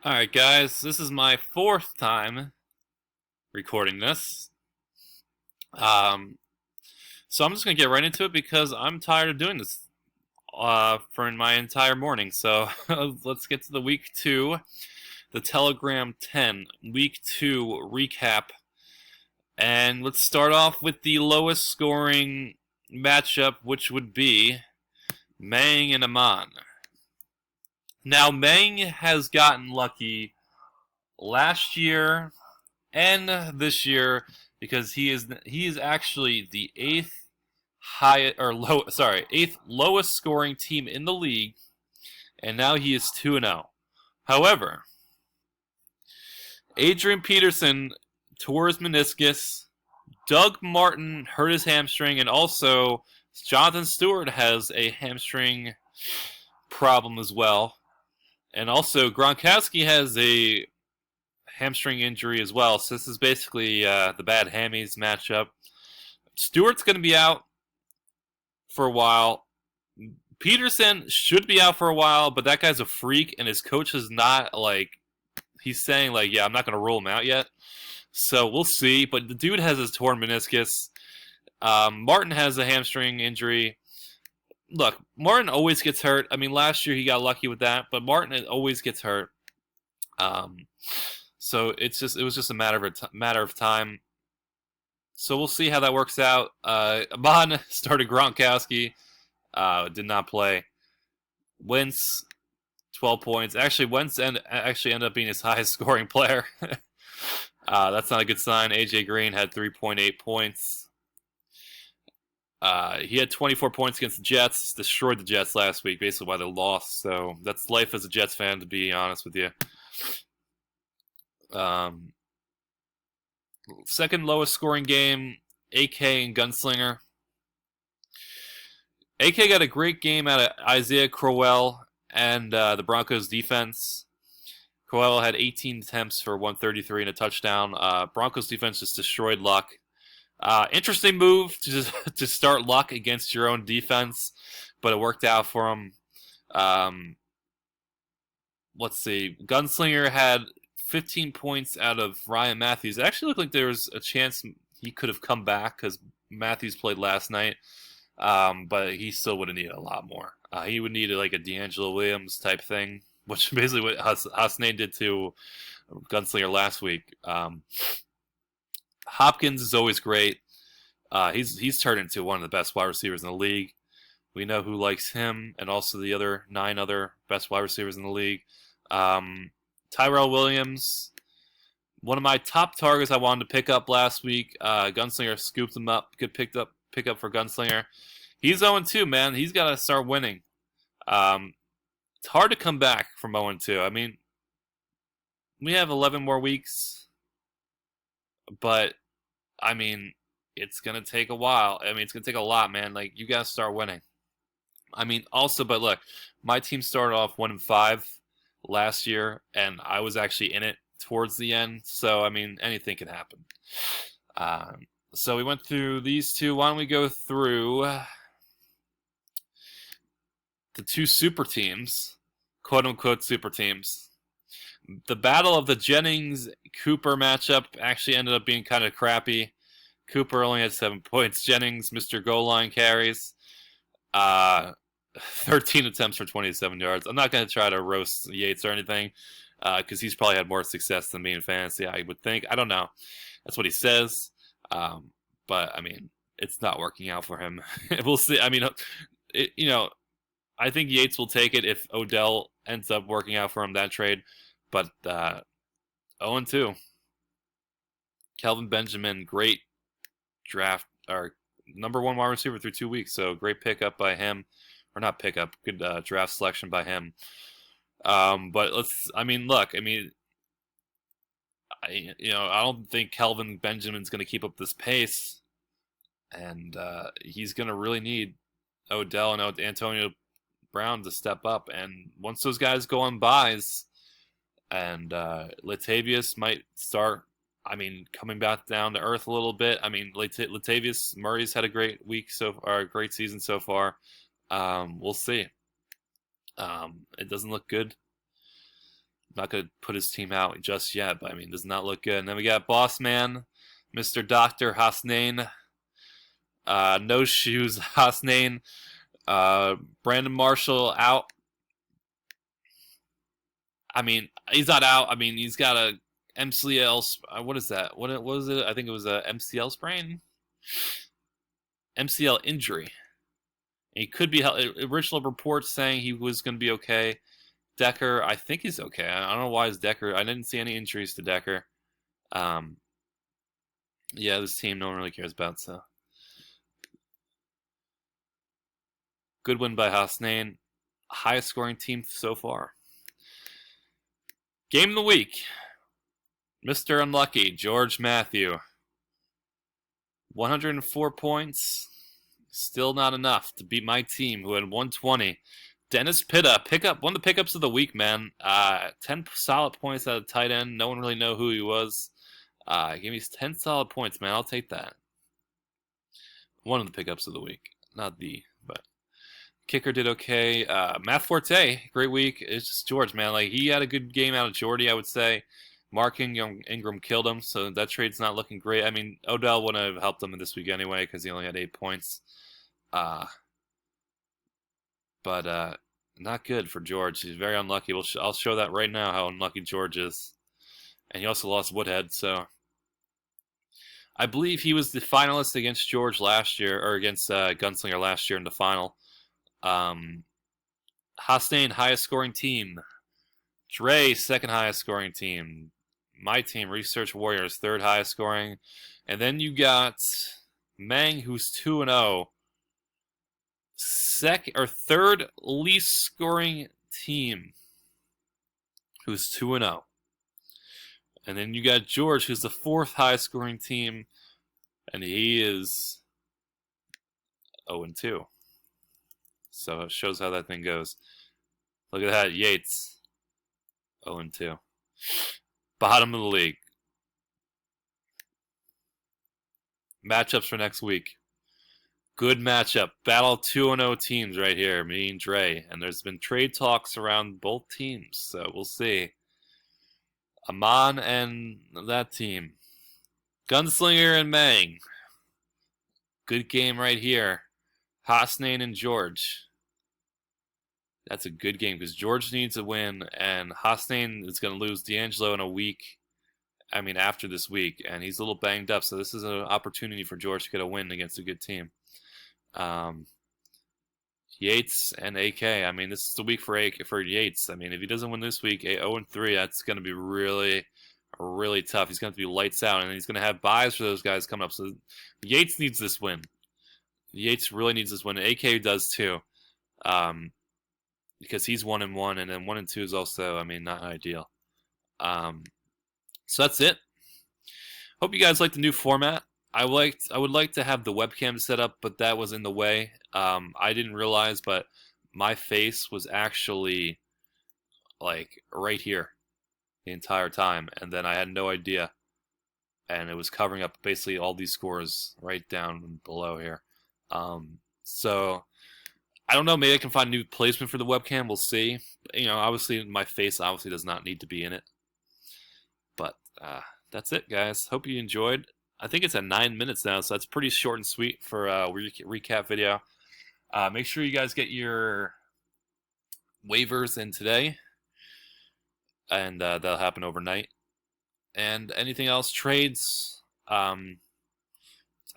Alright, guys, this is my fourth time recording this. Um, so I'm just going to get right into it because I'm tired of doing this for my entire morning. So let's get to the week two, the Telegram 10, week two recap. And let's start off with the lowest scoring matchup, which would be Mang and Aman. Now, Mang has gotten lucky last year and this year because he is actually the eighth lowest scoring team in the league, and now he is 2-0. However, Adrian Peterson tore his meniscus, Doug Martin hurt his hamstring, and also Jonathan Stewart has a hamstring problem as well. And also Gronkowski has a hamstring injury as well. So this is basically the bad hammies matchup. Stewart's going to be out for a while. Peterson should be out for a while, but that guy's a freak, and his coach is not he's saying yeah, I'm not going to rule him out yet. So we'll see. But the dude has his torn meniscus. Martin has a hamstring injury. Look, Martin always gets hurt. I mean, last year he got lucky with that, but Martin always gets hurt. So it was just a matter of time. So we'll see how that works out. Aman started Gronkowski, did not play. Wentz, 12 points. Actually, Wentz actually ended up being his highest scoring player. That's not a good sign. AJ Green had 3.8 points. He had 24 points against the Jets. Destroyed the Jets last week, basically why they lost. So that's life as a Jets fan, to be honest with you. Second lowest scoring game, AK and Gunslinger. AK got a great game out of Isaiah Crowell and the Broncos defense. Crowell had 18 attempts for 133 and a touchdown. Broncos defense just destroyed Luck. Interesting move to start Luck against your own defense, but it worked out for him. Let's see. Gunslinger had 15 points out of Ryan Matthews. It actually looked like there was a chance he could have come back because Matthews played last night, but he still would have needed a lot more. He would need like a D'Angelo Williams type thing, which basically what Hasnain did to Gunslinger last week. Hopkins is always great. He's turned into one of the best wide receivers in the league. We know who likes him, and also the other 9 other best wide receivers in the league. Tyrell Williams, one of my top targets I wanted to pick up last week. Gunslinger scooped him up. Good pick up for Gunslinger. He's 0-2, man. He's got to start winning. It's hard to come back from 0-2. I mean, we have 11 more weeks, but I mean, it's gonna take a while. I mean, it's gonna take a lot, man. Like, you gotta start winning. I mean, also, but look, my team started off 1-5 last year, and I was actually in it towards the end. So I mean, anything can happen. So we went through these two. Why don't we go through the two super teams, quote unquote super teams? The battle of the Jennings Cooper matchup actually ended up being kind of crappy. Cooper only had 7 points. Jennings, Mr. Goal Line carries. 13 attempts for 27 yards. I'm not going to try to roast Yates or anything because he's probably had more success than me in fantasy, I would think. I don't know. That's what he says. But, I mean, it's not working out for him. We'll see. I mean, I think Yates will take it if Odell ends up working out for him that trade. But 0-2. Kelvin Benjamin, great draft, or number 1 wide receiver through 2 weeks. So great pickup by him. Or not pickup, good draft selection by him. But I don't think Kelvin Benjamin's going to keep up this pace. And he's going to really need Odell and Antonio Brown to step up. And once those guys go on buys, and Latavius might start, coming back down to earth a little bit. I mean, Latavius Murray's had a great week a great season so far. We'll see. It doesn't look good. Not going to put his team out just yet, but I mean, does not look good. And then we got Boss Man, Mr. Dr. Hasnain. No shoes, Hasnain. Brandon Marshall out. I mean, he's not out. I mean, he's got a MCL. What is that? What was it? I think it was a MCL sprain. MCL injury. And he could be. Original reports saying he was going to be okay. Decker, I think he's okay. I don't know why is Decker. I didn't see any injuries to Decker. Yeah, this team no one really cares about. So good win by Hasnain. Highest scoring team so far. Game of the week. Mr. Unlucky, George Matthew. 104 points. Still not enough to beat my team, who had 120. Dennis Pitta, one of the pickups of the week, man. 10 solid points at a tight end. No one really know who he was. Gave me 10 solid points, man. I'll take that. One of the pickups of the week. Not the, but kicker did okay. Matt Forte, great week. It's just George, man. Like, he had a good game out of Jordy, I would say. Mark Ingram killed him, so that trade's not looking great. I mean, Odell wouldn't have helped him this week anyway because he only had 8 points. But not good for George. He's very unlucky. I'll show that right now how unlucky George is. And he also lost Woodhead, so I believe he was the finalist against George last year, or against Gunslinger last year in the final. Hasnain, highest scoring team. Dre, second highest scoring team. My team, Research Warriors, third highest scoring. And then you got Mang, who's 2-0. Third least scoring team, who's 2-0. And then you got George, who's the fourth highest scoring team, and he is 0-2. So it shows how that thing goes. Look at that, Yates, 0-2. Bottom of the league. Matchups for next week. Good matchup. Battle 2-0 teams right here, me and Dre. And there's been trade talks around both teams, so we'll see. Amon and that team. Gunslinger and Mang. Good game right here. Hasnain and George. That's a good game because George needs a win, and Hasnain is going to lose D'Angelo in a week. I mean, after this week, and he's a little banged up, so this is an opportunity for George to get a win against a good team. Yates and AK. I mean, this is the week for Yates. I mean, if he doesn't win this week, 0-3, that's going to be really, really tough. He's going to be lights out, and he's going to have buys for those guys coming up. So Yates needs this win. Yates really needs this win. AK does too, because he's 1-1, and then 1-2 is also, I mean, not ideal. So that's it. Hope you guys like the new format. I would like to have the webcam set up, but that was in the way. I didn't realize, but my face was actually like right here the entire time, and then I had no idea, and it was covering up basically all these scores right down below here. So I don't know. Maybe I can find a new placement for the webcam. We'll see. You know, obviously my face obviously does not need to be in it, but that's it, guys. Hope you enjoyed. I think it's at 9 minutes now, so that's pretty short and sweet for a recap video. Make sure you guys get your waivers in today, and that'll happen overnight. And anything else, trades. I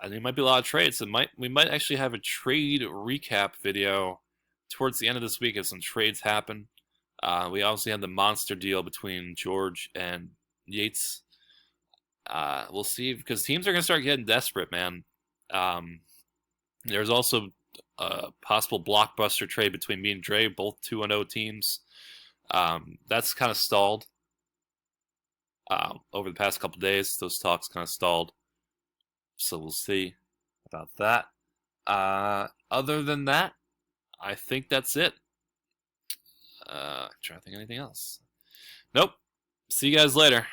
think it might be a lot of trades. We might actually have a trade recap video towards the end of this week if some trades happen. We obviously had the monster deal between George and Yates. We'll see, because teams are going to start getting desperate, man. There's also a possible blockbuster trade between me and Dre, both 2-0 teams. That's kind of stalled over the past couple days. Those talks kind of stalled. So we'll see about that. Other than that, I think that's it. Trying to think of anything else. Nope. See you guys later.